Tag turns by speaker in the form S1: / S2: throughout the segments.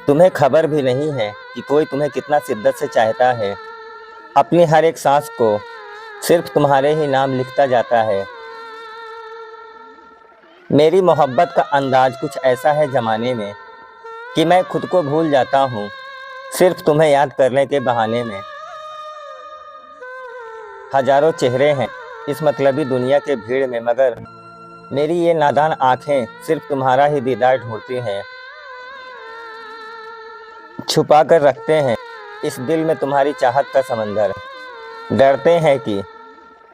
S1: तुम्हें खबर भी नहीं है कि कोई तुम्हें कितना शिद्दत से चाहता है। अपनी हर एक सांस को सिर्फ तुम्हारे ही नाम लिखता जाता है। मेरी मोहब्बत का अंदाज कुछ ऐसा है ज़माने में कि मैं खुद को भूल जाता हूँ सिर्फ तुम्हें याद करने के बहाने में। हजारों चेहरे हैं इस मतलबी दुनिया के भीड़ में, मगर मेरी ये नादान आंखें सिर्फ तुम्हारा ही दीदार ढूंढती हैं। छुपा कर रखते हैं इस दिल में तुम्हारी चाहत का समंदर। डरते हैं कि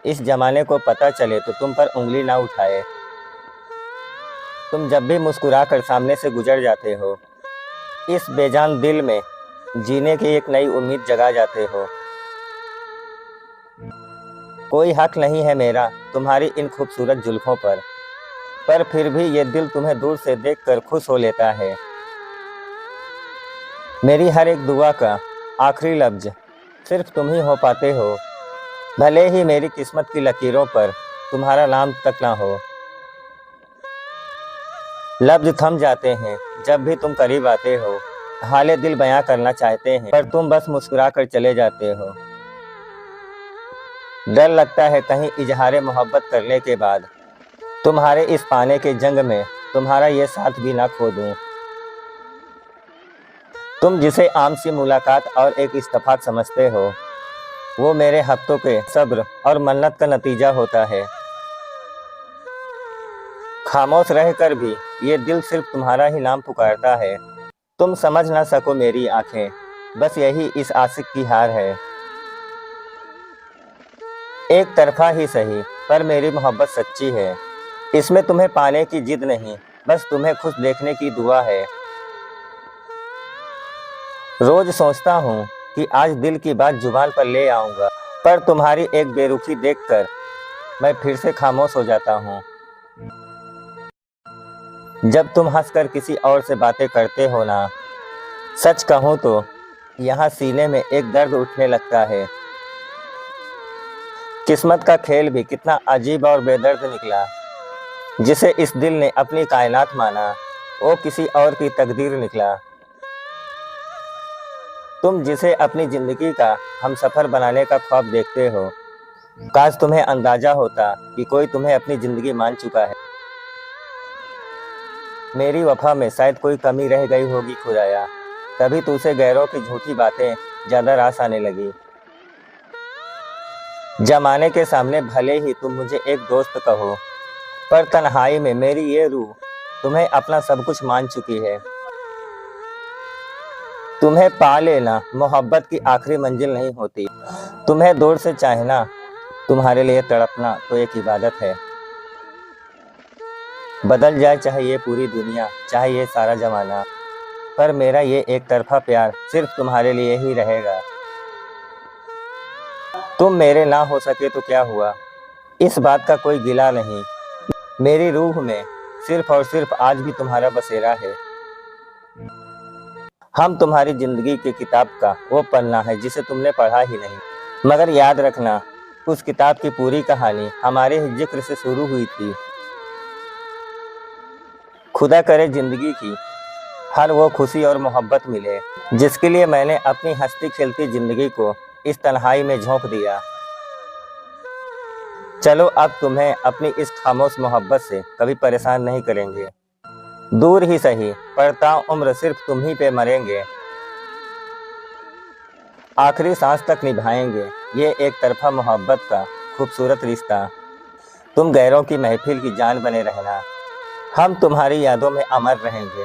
S1: इस जमाने को पता चले तो तुम पर उंगली ना उठाए। तुम जब भी मुस्कुरा कर सामने से गुजर जाते हो, इस बेजान दिल में जीने की एक नई उम्मीद जगा जाते हो। कोई हक नहीं है मेरा तुम्हारी इन खूबसूरत जुल्फों पर फिर भी ये दिल तुम्हें दूर से देखकर खुश हो लेता है। मेरी हर एक दुआ का आखिरी लफ्ज सिर्फ तुम ही हो पाते हो, भले ही मेरी किस्मत की लकीरों पर तुम्हारा नाम तक ना हो। लफ्ज थम जाते हैं जब भी तुम करीब आते हो, हाले दिल बयां करना चाहते हैं पर तुम बस मुस्कुरा कर चले जाते हो। डर लगता है कहीं इजहारे मोहब्बत करने के बाद तुम्हारे इस पाने के जंग में तुम्हारा ये साथ भी ना खो दूं। तुम जिसे आम सी मुलाकात और एक इत्तेफाक समझते हो, वो मेरे हफ्तों के सब्र और मन्नत का नतीजा होता है। खामोश रहकर भी ये दिल सिर्फ तुम्हारा ही नाम पुकारता है। तुम समझ ना सको मेरी आंखें, बस यही इस आशिक की हार है। एक तरफा ही सही पर मेरी मोहब्बत सच्ची है। इसमें तुम्हें पाने की जिद नहीं, बस तुम्हें खुश देखने की दुआ है। रोज सोचता हूँ कि आज दिल की बात जुबान पर ले आऊँगा, पर तुम्हारी एक बेरुखी देखकर मैं फिर से खामोश हो जाता हूँ। जब तुम हंसकर किसी और से बातें करते हो ना, सच कहूँ तो यहाँ सीने में एक दर्द उठने लगता है। किस्मत का खेल भी कितना अजीब और बेदर्द निकला। जिसे इस दिल ने अपनी कायनात माना, वो किसी और की तकदीर निकला। तुम जिसे अपनी ज़िंदगी का हमसफ़र बनाने का ख्वाब देखते हो, काश तुम्हें अंदाज़ा होता कि कोई तुम्हें अपनी ज़िंदगी मान चुका है। मेरी वफा में शायद कोई कमी रह गई होगी खुदाया, तभी तुझसे गैरों की झूठी बातें ज़्यादा रास आने लगी। जमाने के सामने भले ही तुम मुझे एक दोस्त कहो, पर तन्हाई में मेरी ये रूह तुम्हें अपना सब कुछ मान चुकी है। तुम्हें पा लेना मोहब्बत की आखिरी मंजिल नहीं होती। तुम्हें दूर से चाहना, तुम्हारे लिए तड़पना तो एक इबादत है। बदल जाए चाहे ये पूरी दुनिया, चाहे ये सारा ज़माना, पर मेरा ये एक तरफा प्यार सिर्फ तुम्हारे लिए ही रहेगा। तुम मेरे ना हो सके तो क्या हुआ, इस बात का कोई गिला नहीं। मेरी रूह में सिर्फ और सिर्फ आज भी तुम्हारा बसेरा है। हम तुम्हारी ज़िंदगी की किताब का वो पन्ना है जिसे तुमने पढ़ा ही नहीं, मगर याद रखना उस किताब की पूरी कहानी हमारे ही जिक्र से शुरू हुई थी। खुदा करे ज़िंदगी की हर वो खुशी और मोहब्बत मिले जिसके लिए मैंने अपनी हंसती खेलती ज़िंदगी को इस तन्हाई में झोंक दिया। चलो अब तुम्हें अपनी इस खामोश मोहब्बत से कभी परेशान नहीं करेंगे। दूर ही सही पर ताउम्र सिर्फ तुम ही पे मरेंगे। आखिरी सांस तक निभाएंगे ये एक तरफा मोहब्बत का खूबसूरत रिश्ता। तुम गैरों की महफिल की जान बने रहना, हम तुम्हारी यादों में अमर रहेंगे।